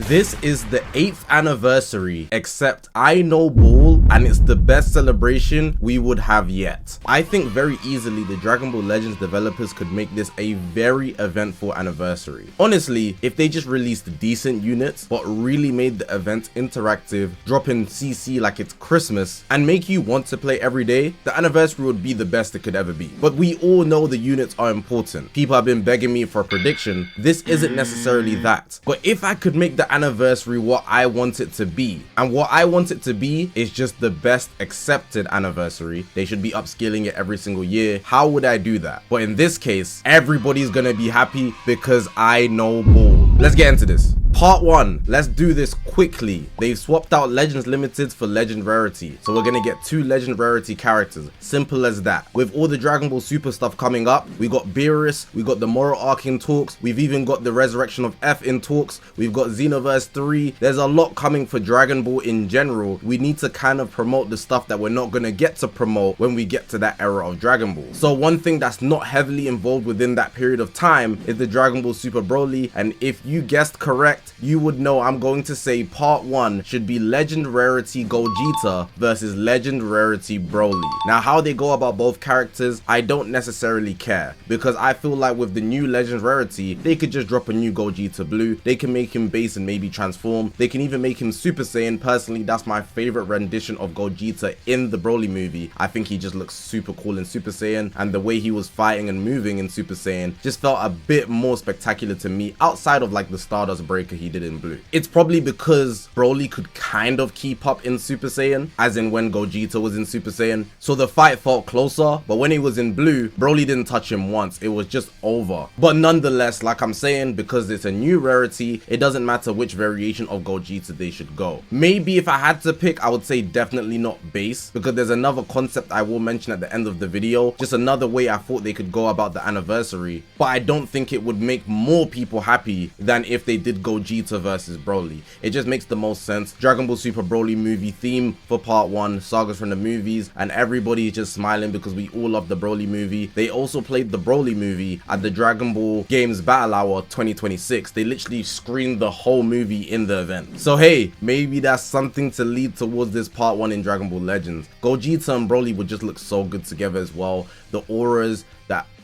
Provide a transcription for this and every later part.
This is the 8th anniversary, except I know ball and it's the best celebration we would have yet. I think very easily the Dragon Ball Legends developers could make this a very eventful anniversary. Honestly, if they just released decent units, but really made the event interactive, drop in CC like it's Christmas, and make you want to play every day, the anniversary would be the best it could ever be. But we all know the units are important. People have been begging me for a prediction. This isn't necessarily that. But if I could make the anniversary what I want it to be, and what I want it to be is just the best accepted anniversary, they should be upscaling it every single year. How would I do that? But in this case, everybody's gonna be happy because I know ball. Let's get into this. Part 1, let's do this quickly. They've swapped out Legends Limited for Legend Rarity, so we're gonna get 2 Legend Rarity characters. Simple as that. With all the Dragon Ball Super stuff coming up, we got Beerus, we got the Moral Arc in talks, we've even got the Resurrection of F in talks, we've got Xenoverse 3. There's a lot coming for Dragon Ball in general. We need to kind of promote the stuff that we're not gonna get to promote when we get to that era of Dragon Ball. So one thing that's not heavily involved within that period of time is the Dragon Ball Super Broly, and if you guessed correct, you would know I'm going to say part 1 should be Legend Rarity Gogeta versus Legend Rarity Broly. Now how they go about both characters, I don't necessarily care, because I feel like with the new Legend Rarity, they could just drop a new Gogeta Blue, they can make him base and maybe transform, they can even make him Super Saiyan. Personally, that's my favorite rendition of Gogeta in the Broly movie. I think he just looks super cool in Super Saiyan, and the way he was fighting and moving in Super Saiyan just felt a bit more spectacular to me, outside of like the Stardust Breaker he did in Blue. It's probably because Broly could kind of keep up in Super Saiyan, as in when Gogeta was in Super Saiyan, so the fight felt closer. But when he was in Blue, Broly didn't touch him once, it was just over. But nonetheless, like I'm saying, because it's a new rarity, it doesn't matter which variation of Gogeta they should go. Maybe if I had to pick, I would say definitely not base, because there's another concept I will mention at the end of the video, just another way I thought they could go about the anniversary, but I don't think it would make more people happy than if they did Gogeta versus Broly. It just makes the most sense. Dragon Ball Super Broly movie theme for part 1, sagas from the movies, and everybody is just smiling because we all love the Broly movie. They also played the Broly movie at the Dragon Ball Games Battle Hour 2026. They literally screened the whole movie in the event. So hey, maybe that's something to lead towards this part 1 in Dragon Ball Legends. Gogeta and Broly would just look so good together as well. The auras,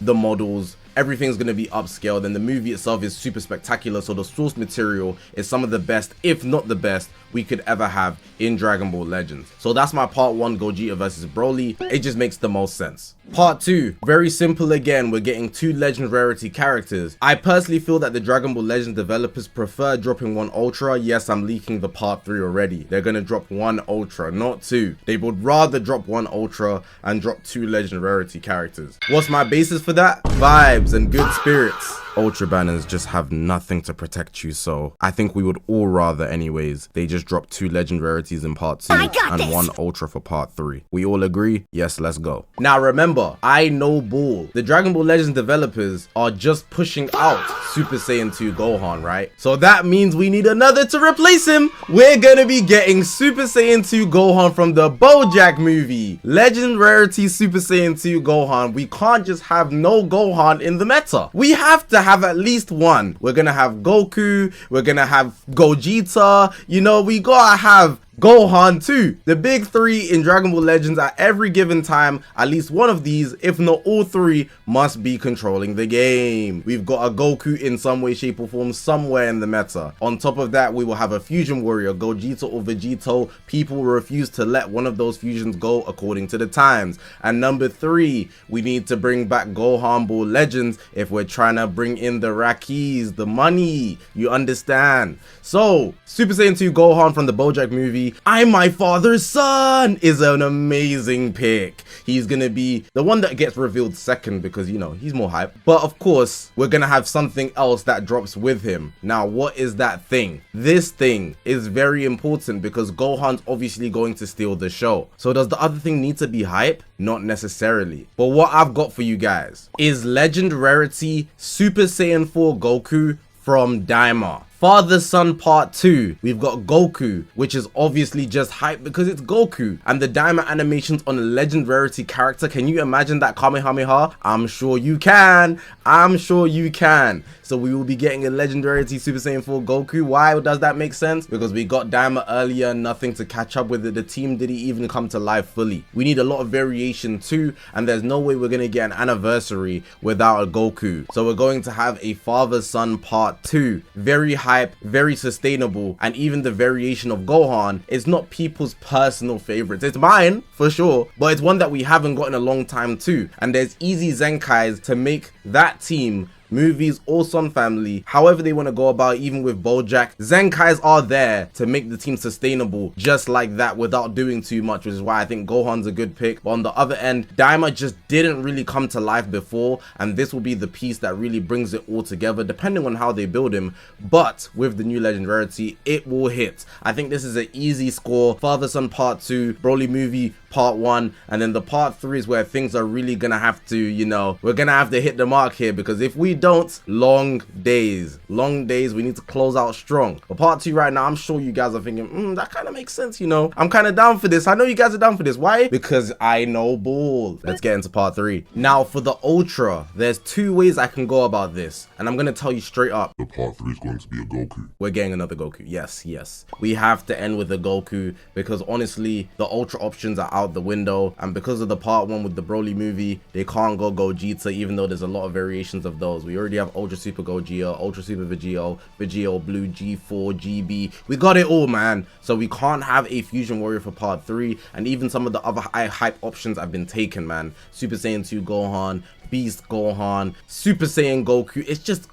the models, everything's going to be upscaled, and the movie itself is super spectacular, so the source material is some of the best, if not the best, we could ever have in Dragon Ball Legends. So that's my part 1, Gogeta versus Broly. It just makes the most sense. Part 2, very simple again, we're getting 2 Legend Rarity characters. I personally feel that the Dragon Ball Legends developers prefer dropping 1 Ultra. Yes, I'm leaking the part 3 already. They're gonna drop 1 Ultra, not 2. They would rather drop 1 Ultra and drop 2 Legend Rarity characters. What's my basis for that? Vibes and good spirits. Ultra banners just have nothing to protect you, so I think we would all rather anyways they just drop 2 Legend Rarities in part 2 and 1 Ultra for part 3. We all agree? Yes, let's go. Now remember, I know ball. The Dragon Ball Legends developers are just pushing out Super Saiyan 2 Gohan, right? So that means we need another to replace him. We're gonna be getting Super Saiyan 2 Gohan from the BoJack movie. Legend Rarity Super Saiyan 2 Gohan. We can't just have no Gohan in the meta. We have to have at least one. We're gonna have Goku, we're gonna have Gogeta, you know, we gotta have Gohan too. The big 3 in Dragon Ball Legends at every given time, at least one of these, if not all 3, must be controlling the game. We've got a Goku in some way, shape or form somewhere in the meta. On top of that, we will have a fusion warrior, Gogeta or Vegito. People will refuse to let one of those fusions go according to the times. And number 3, we need to bring back Gohan Ball Legends if we're trying to bring in the Rakis, the money, you understand? So Super Saiyan 2 Gohan from the BoJack movie, I'm my father's son, is an amazing pick. He's gonna be the one that gets revealed second because, you know, he's more hype. But of course, we're gonna have something else that drops with him. Now, what is that thing? This thing is very important because Gohan's obviously going to steal the show. So does the other thing need to be hype? Not necessarily. But what I've got for you guys is Legend Rarity Super Saiyan 4 Goku from Daima. Father-Son Part 2, we've got Goku, which is obviously just hype because it's Goku. And the diamond animations on a legend rarity character, can you imagine that Kamehameha? I'm sure you can. I'm sure you can. So we will be getting a legendary Super Saiyan 4 Goku. Why does that make sense? Because we got Daima earlier, nothing to catch up with it. The team didn't even come to life fully. We need a lot of variation too, and there's no way we're going to get an anniversary without a Goku. So we're going to have a Father-Son Part 2. Very hype, very sustainable, and even the variation of Gohan is not people's personal favorites. It's mine, for sure, but it's one that we haven't got in a long time too. And there's easy Zenkais to make that team, movies or Son family, however they want to go about. Even with Bojack, Zenkais are there to make the team sustainable just like that without doing too much, which is why I think Gohan's a good pick. But on the other end, Daima just didn't really come to life before, and this will be the piece that really brings it all together depending on how they build him. But with the new legend rarity, it will hit. I think this is an easy score. Father-Son Part 2, Broly movie Part 1, and then the Part 3 is where things are really gonna have to, you know, we're gonna have to hit the mark here, because if we don't, long days, we need to close out strong. But Part 2 right now, I'm sure you guys are thinking, that kind of makes sense, you know, I'm kind of down for this. I know you guys are down for this. Why? Because I know ball. Let's get into Part 3. Now for the Ultra, there's two ways I can go about this, and I'm gonna tell you straight up, the Part 3 is going to be a Goku. We're getting another Goku. Yes, we have to end with a Goku, because honestly the Ultra options are out the window, and because of the Part 1 with the Broly movie, they can't go Gogeta, even though there's a lot of variations of those. We already have Ultra Super Gogeta, Ultra Super Vegito, Vegito Blue, G4, GB. We got it all, man. So we can't have a Fusion Warrior for Part 3, and even some of the other high hype options have been taken, man. Super Saiyan 2 Gohan, Beast Gohan, Super Saiyan Goku, it's just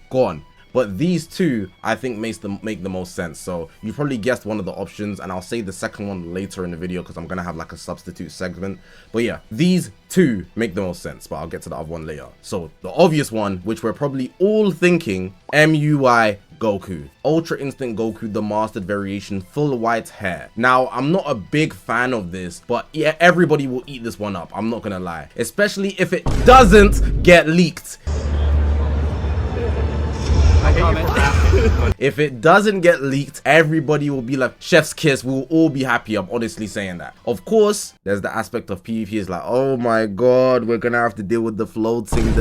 gone. But these two, I think, make the most sense. So you probably guessed one of the options, and I'll say the second one later in the video because I'm gonna have like a substitute segment. But yeah, these two make the most sense, but I'll get to the other one later. So the obvious one, which we're probably all thinking, MUI Goku. Ultra Instinct Goku, the mastered variation, full white hair. Now, I'm not a big fan of this, but yeah, everybody will eat this one up. I'm not gonna lie. Especially if it doesn't get leaked. If it doesn't get leaked, everybody will be like, chef's kiss. We'll all be happy. I'm honestly saying that. Of course, there's the aspect of PvP is like, oh my god, we're gonna have to deal with the floating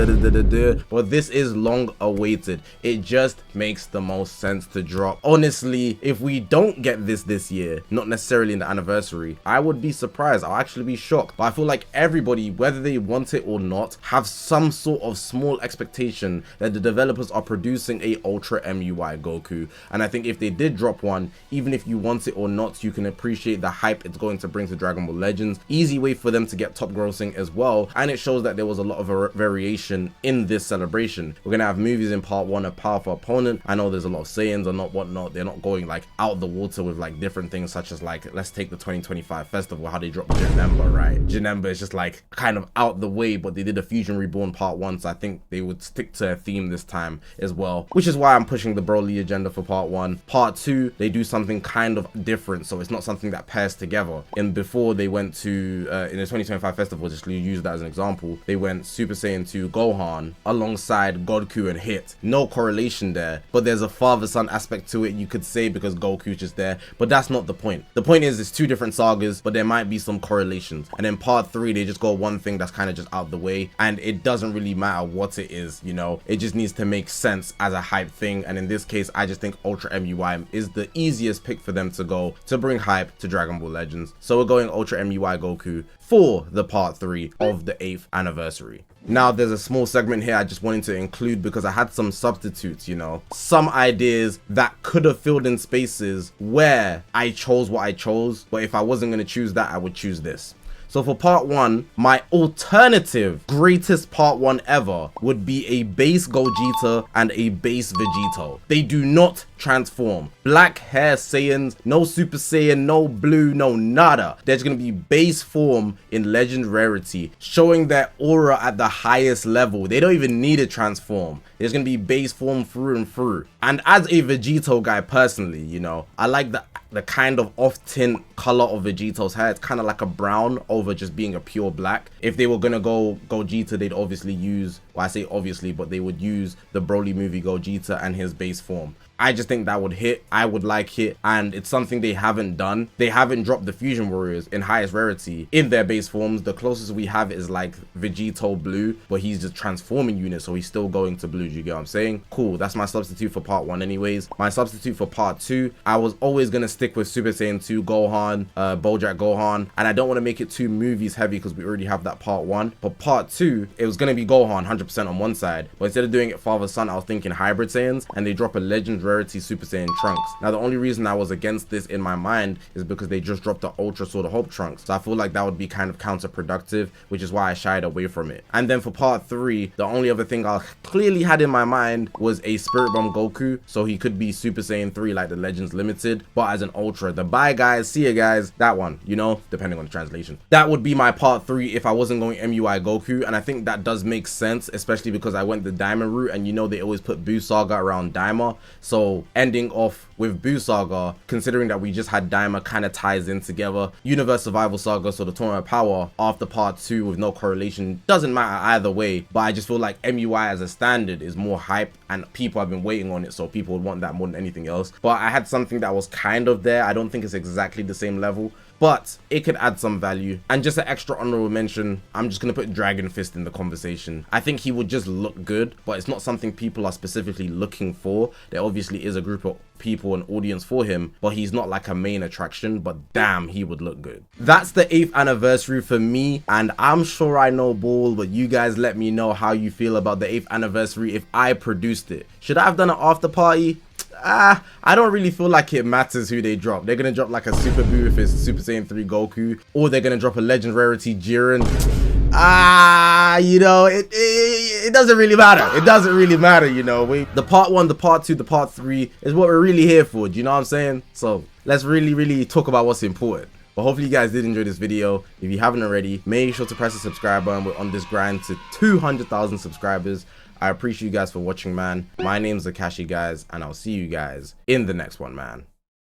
but this is long awaited. It just makes the most sense to drop. Honestly, if we don't get this year, not necessarily in the anniversary, I would be surprised. I'll actually be shocked. But I feel like everybody, whether they want it or not, have some sort of small expectation that the developers are producing a Ultra MUI Goku. And I think if they did drop one, even if you want it or not, you can appreciate the hype it's going to bring to Dragon Ball Legends. Easy way for them to get top grossing as well, and it shows that there was a lot of variation in this celebration. We're gonna have movies in Part 1, a powerful opponent. I know there's a lot of Saiyans or not whatnot. They're not going like out the water with like different things, such as like, let's take the 2025 festival, how they dropped Janemba, right? Janemba is just like kind of out the way, but they did a Fusion Reborn Part 1, so I think they would stick to a theme this time as well, which is why I'm pushing the Broly agenda for Part 1. Part 2, they do something kind of different, so it's not something that pairs together. And before they went to in the 2025 festival, just use that as an example, they went Super Saiyan 2 Gohan alongside Goku and Hit. No correlation there, but there's a father-son aspect to it, you could say, because Goku's just there, but that's not the point. The point is, it's two different sagas, but there might be some correlations. And then Part 3, they just go one thing that's kind of just out the way, and it doesn't really matter what it is, you know, it just needs to make sense as a hype thing. And in this case, I just think Ultra MUI is the easiest pick for them to go to bring hype to Dragon Ball Legends. So we're going Ultra MUI Goku for the Part 3 of the 8th anniversary. Now there's a small segment here I just wanted to include because I had some substitutes, you know, some ideas that could have filled in spaces where I chose what I chose, but if I wasn't going to choose that, I would choose this. So for Part 1, my alternative greatest Part 1 ever would be a base Gogeta and a base Vegito. They do not transform. Black hair Saiyans, no Super Saiyan, no blue, no nada. They're just gonna be base form in legend rarity, showing their aura at the highest level. They don't even need to transform. There's gonna be base form through and through. And as a Vegito guy personally, you know, I like the kind of off tint color of Vegito's hair. It's kind of like a brown over just being a pure black. If they were gonna go Gogeta, they'd obviously use, well, I say obviously, but they would use the Broly movie Gogeta and his base form. I just think that would hit. I would like it, and it's something they haven't done. They haven't dropped the Fusion Warriors in highest rarity in their base forms. The closest we have is like Vegito Blue, but he's just transforming unit, so he's still going to blue. Do you get what I'm saying? Cool, that's my substitute for part 1 anyways. My substitute for part 2, I was always gonna stick with Super Saiyan 2 Gohan, Bojack Gohan, and I don't want to make it too movies heavy because we already have that part 1. But part 2, it was gonna be Gohan 100% on one side, but instead of doing it father son, I was thinking hybrid Saiyans, and they drop a Legends rarity Super Saiyan Trunks. Now the only reason I was against this in my mind is because they just dropped the Ultra Sword of Hope Trunks, so I feel like that would be kind of counterproductive, which is why I shied away from it. And then for part 3, the only other thing I clearly had in my mind was a Spirit Bomb Goku, so he could be Super Saiyan 3 like the Legends Limited, but as an Ultra. The bye guys, see ya guys, that one, you know, depending on the translation. That would be my part 3 if I wasn't going MUI Goku, and I think that does make sense, especially because I went the Diamond route, and you know they always put Buu Saga around Daima, so ending off with Buu Saga, considering that we just had Daima, kind of ties in together. Universe Survival Saga, so the Tournament of Power after part 2 with no correlation, doesn't matter either way, but I just feel like MUI as a standard is more hype, and people have been waiting on it, so people would want that more than anything else. But I had something that was kind of there. I don't think it's exactly the same level, but it could add some value. And just an extra honorable mention, I'm just gonna put Dragon Fist in the conversation. I think he would just look good, but it's not something people are specifically looking for. There obviously is a group of people and audience for him, but he's not like a main attraction, but damn, he would look good. That's the 8th anniversary for me, and I'm sure I know ball, but you guys let me know how you feel about the 8th anniversary if I produced it. Should I have done an after party? I don't really feel like it matters who they drop. They're gonna drop like a Super Buu if it's Super Saiyan 3 Goku, or they're gonna drop a Legend Rarity Jiren. You know, it doesn't really matter. It doesn't really matter, you know. The part 1, the part 2, the part 3 is what we're really here for. Do you know what I'm saying? So let's really talk about what's important. But hopefully you guys did enjoy this video. If you haven't already, make sure to press the subscribe button. We're on this grind to 200,000 subscribers. I appreciate you guys for watching, man. My name's Zakashi, guys, and I'll see you guys in the next one, man.